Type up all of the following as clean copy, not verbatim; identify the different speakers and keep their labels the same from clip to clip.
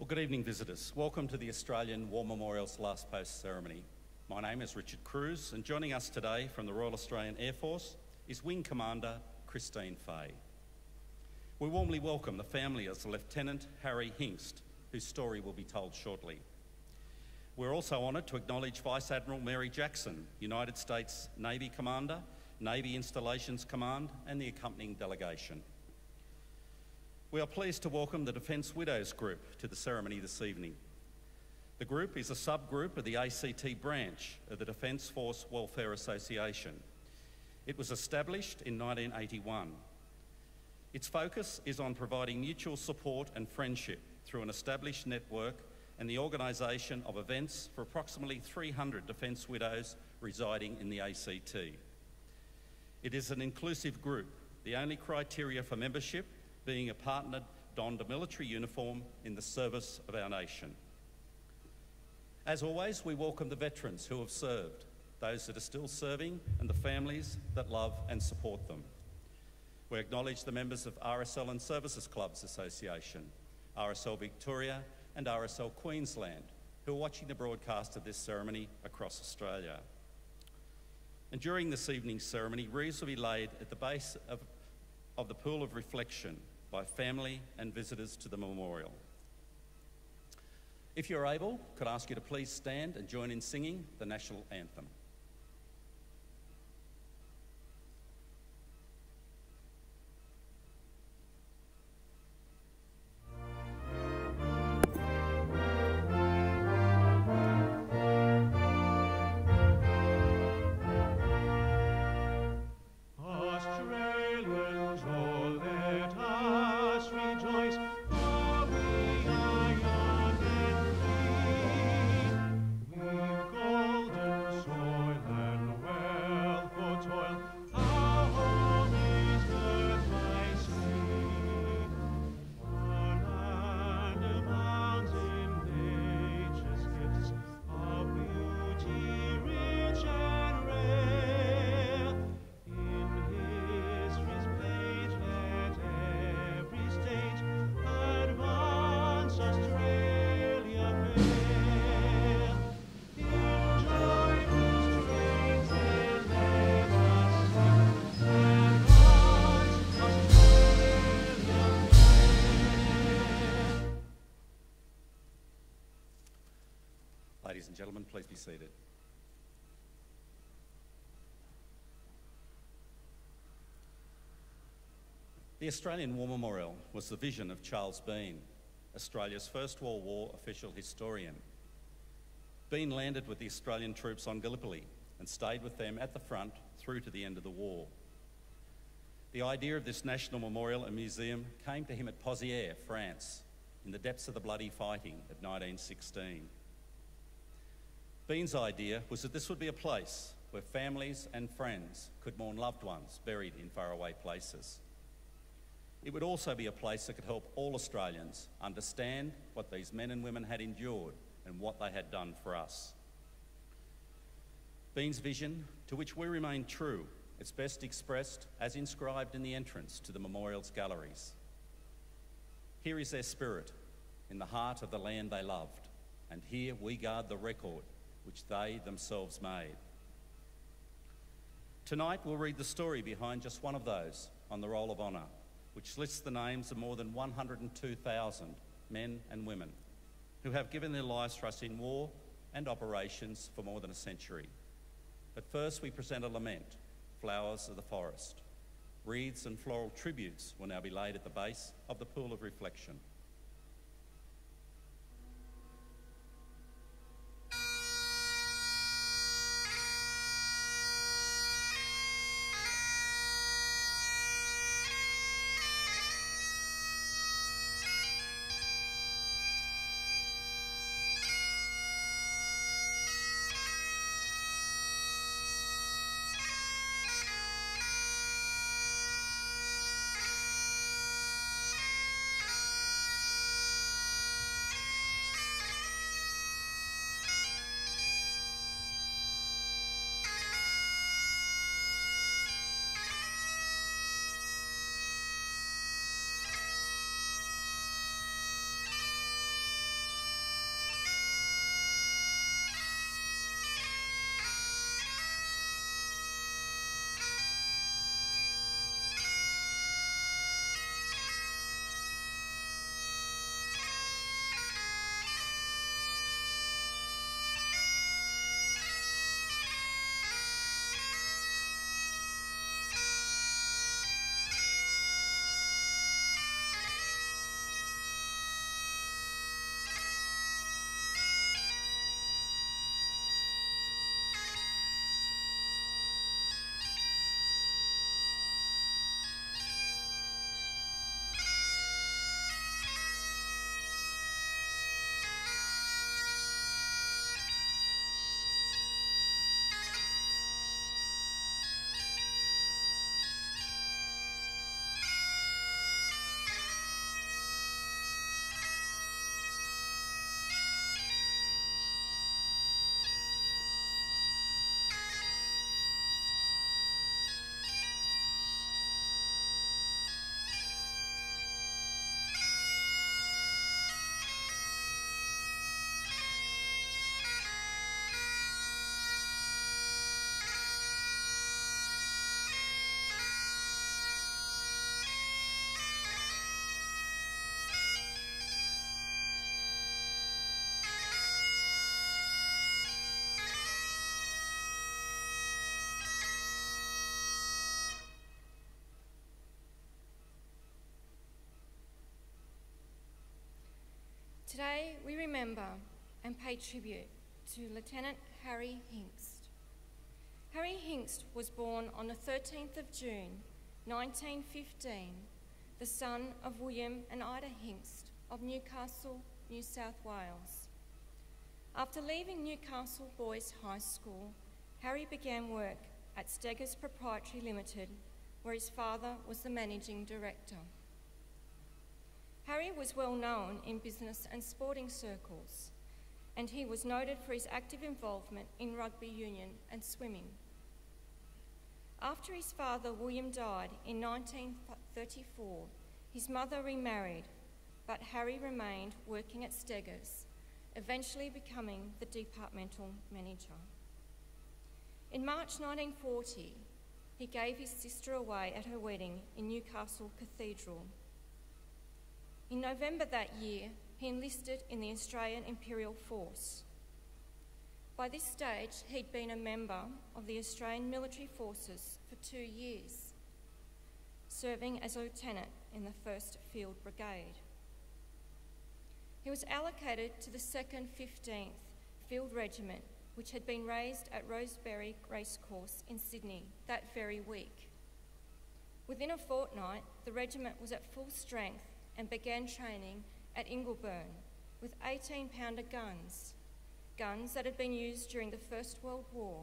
Speaker 1: Well, good evening, visitors. Welcome to the Australian War Memorial's Last Post ceremony. My name is Richard Cruz, and joining us today from the Royal Australian Air Force is Wing Commander Christine Fay. We warmly welcome the family of Lieutenant Harry Hingst, whose story will be told shortly. We're also honoured to acknowledge Vice Admiral Mary Jackson, United States Navy Commander, Navy Installations Command, and the accompanying delegation. We are pleased to welcome the Defence Widows Group to the ceremony this evening. The group is a subgroup of the ACT branch of the Defence Force Welfare Association. It was established in 1981. Its focus is on providing mutual support and friendship through an established network and the organisation of events for approximately 300 Defence widows residing in the ACT. It is an inclusive group, the only criteria for membership being a partner donned a military uniform in the service of our nation. As always, we welcome the veterans who have served, those that are still serving, and the families that love and support them. We acknowledge the members of RSL and Services Clubs Association, RSL Victoria and RSL Queensland, who are watching the broadcast of this ceremony across Australia. And during this evening's ceremony, wreaths will be laid at the base of the pool of reflection by family and visitors to the memorial. If you're able, could I ask you to please stand and join in singing the national anthem. Ladies and gentlemen, please be seated. The Australian War Memorial was the vision of Charles Bean, Australia's first World War official historian. Bean landed with the Australian troops on Gallipoli and stayed with them at the front through to the end of the war. The idea of this national memorial and museum came to him at Pozières, France, in the depths of the bloody fighting of 1916. Bean's idea was that this would be a place where families and friends could mourn loved ones buried in faraway places. It would also be a place that could help all Australians understand what these men and women had endured and what they had done for us. Bean's vision, to which we remain true, is best expressed as inscribed in the entrance to the memorial's galleries. Here is their spirit, in the heart of the land they loved, and here we guard the record which they themselves made. Tonight we'll read the story behind just one of those on the Roll of Honour, which lists the names of more than 102,000 men and women who have given their lives for us in war and operations for more than a century. But first we present a lament, Flowers of the Forest. Wreaths and floral tributes will now be laid at the base of the pool of reflection.
Speaker 2: Today we remember and pay tribute to Lieutenant Harry Hingst. Harry Hingst was born on the 13th of June 1915, the son of William and Ida Hingst of Newcastle, New South Wales. After leaving Newcastle Boys High School, Harry began work at Steggers Proprietary Limited, where his father was the managing director. Harry was well known in business and sporting circles, and he was noted for his active involvement in rugby union and swimming. After his father William died in 1934, his mother remarried, but Harry remained working at Steggers, eventually becoming the departmental manager. In March 1940, he gave his sister away at her wedding in Newcastle Cathedral. In November that year, he enlisted in the Australian Imperial Force. By this stage, he'd been a member of the Australian Military Forces for 2 years, serving as a lieutenant in the 1st Field Brigade. He was allocated to the 2nd 15th Field Regiment, which had been raised at Rosebery Racecourse in Sydney that very week. Within a fortnight, the regiment was at full strength and began training at Ingleburn with 18-pounder guns that had been used during the First World War,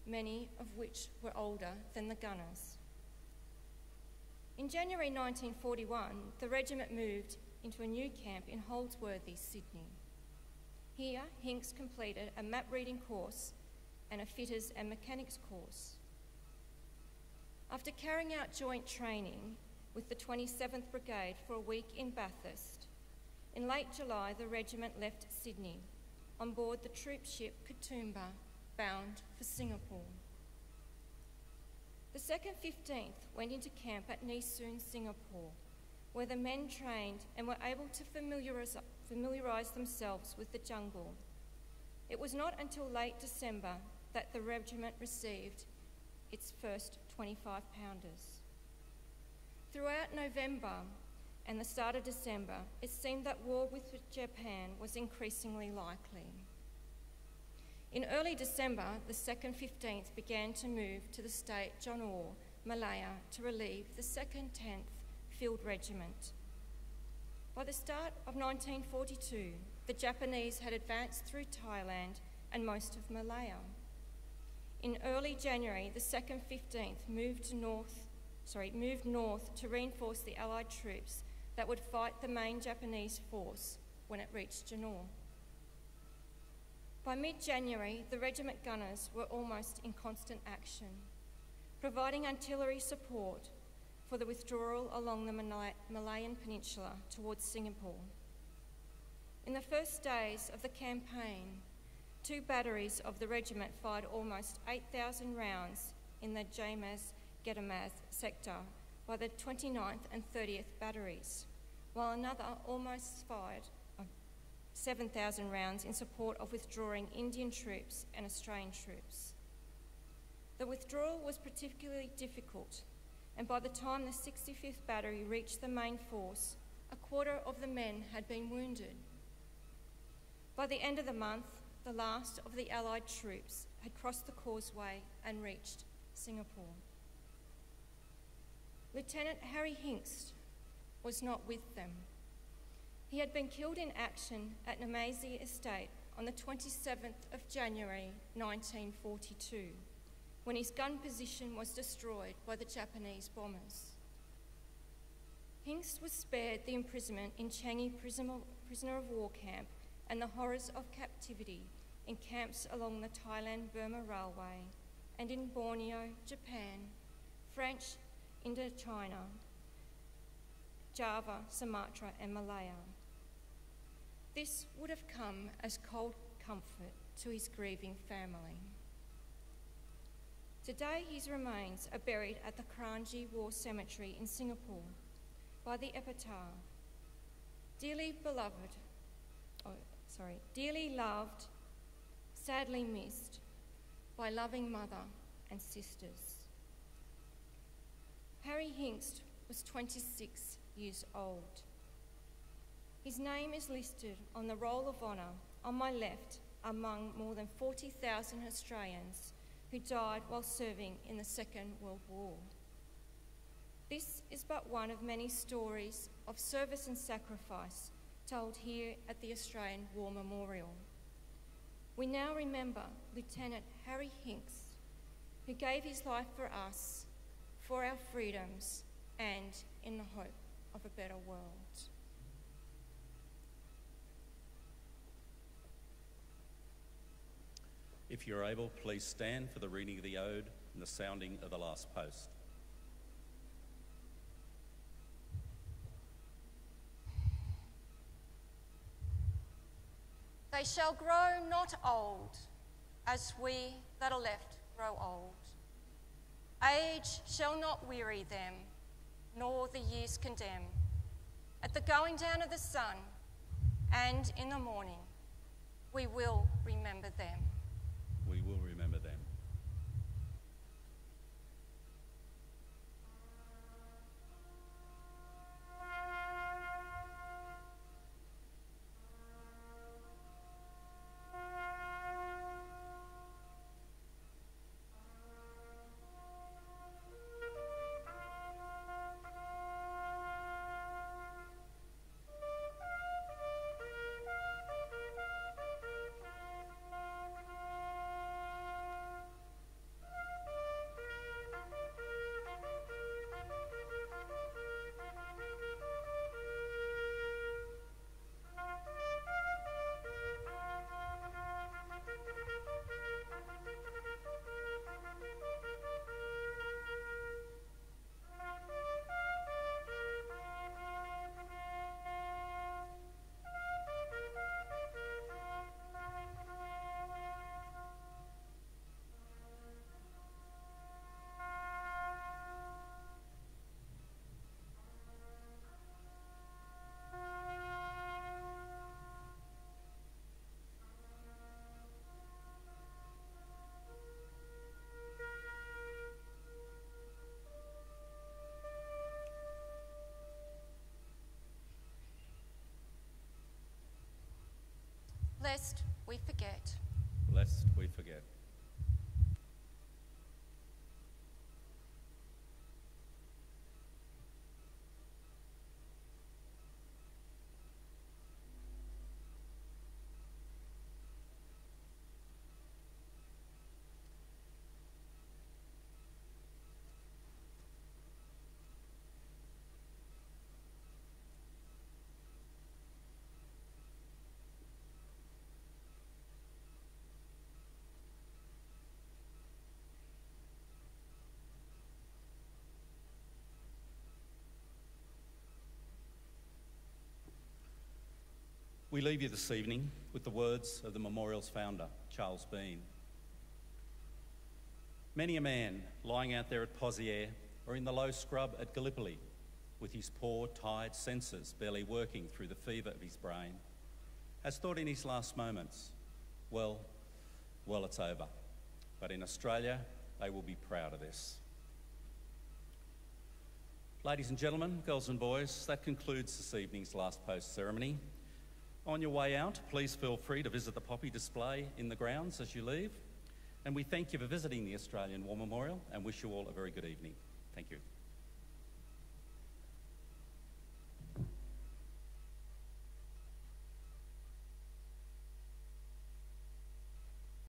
Speaker 2: many of which were older than the gunners. In January 1941, the regiment moved into a new camp in Holdsworthy, Sydney. Here, Hingst completed a map reading course and a fitters and mechanics course. After carrying out joint training with the 27th Brigade for a week in Bathurst, in late July the regiment left Sydney on board the troop ship Katoomba, bound for Singapore. The 2nd 15th went into camp at Nee Soon, Singapore, where the men trained and were able to familiarise themselves with the jungle. It was not until late December that the regiment received its first 25-pounders. Throughout November and the start of December, it seemed that war with Japan was increasingly likely. In early December, the 2nd 15th began to move to the state John Orr, Malaya, to relieve the 2nd 10th Field Regiment. By the start of 1942, the Japanese had advanced through Thailand and most of Malaya. In early January, the 2nd 15th moved north to reinforce the Allied troops that would fight the main Japanese force when it reached Janor. By mid-January, the regiment gunners were almost in constant action, providing artillery support for the withdrawal along the Malayan Peninsula towards Singapore. In the first days of the campaign, 2 batteries of the regiment fired almost 8,000 rounds in the Jamaz-Gedamaz sector by the 29th and 30th batteries, while another almost fired 7,000 rounds in support of withdrawing Indian troops and Australian troops. The withdrawal was particularly difficult, and by the time the 65th Battery reached the main force, a quarter of the men had been wounded. By the end of the month, the last of the Allied troops had crossed the causeway and reached Singapore. Lieutenant Harry Hingst was not with them. He had been killed in action at Namazie Estate on the 27th of January 1942, when his gun position was destroyed by the Japanese bombers. Hingst was spared the imprisonment in Changi prisoner of war camp and the horrors of captivity in camps along the Thailand-Burma Railway and in Borneo, Japan, French Indochina, Java, Sumatra and Malaya. This would have come as cold comfort to his grieving family. Today his remains are buried at the Kranji War Cemetery in Singapore by the epitaph, dearly loved, sadly missed by loving mother and sisters. Harry Hingst was 26 years old. His name is listed on the Roll of Honour on my left among more than 40,000 Australians who died while serving in the Second World War. This is but one of many stories of service and sacrifice told here at the Australian War Memorial. We now remember Lieutenant Harry Hingst, who gave his life for us, for our freedoms, and in the hope of a better world.
Speaker 1: If you're able, please stand for the reading of the ode and the sounding of the last post.
Speaker 2: They shall grow not old, as we that are left grow old. Age shall not weary them, nor the years condemn. At the going down of the sun, and in the morning, we will remember them.
Speaker 1: We will remember them.
Speaker 2: Lest we forget.
Speaker 1: Lest we forget. We leave you this evening with the words of the memorial's founder, Charles Bean. Many a man lying out there at Pozières or in the low scrub at Gallipoli, with his poor, tired senses barely working through the fever of his brain, has thought in his last moments, well, it's over. But in Australia, they will be proud of this. Ladies and gentlemen, girls and boys, that concludes this evening's last post ceremony. On your way out, please feel free to visit the poppy display in the grounds as you leave. And we thank you for visiting the Australian War Memorial and wish you all a very good evening. Thank you.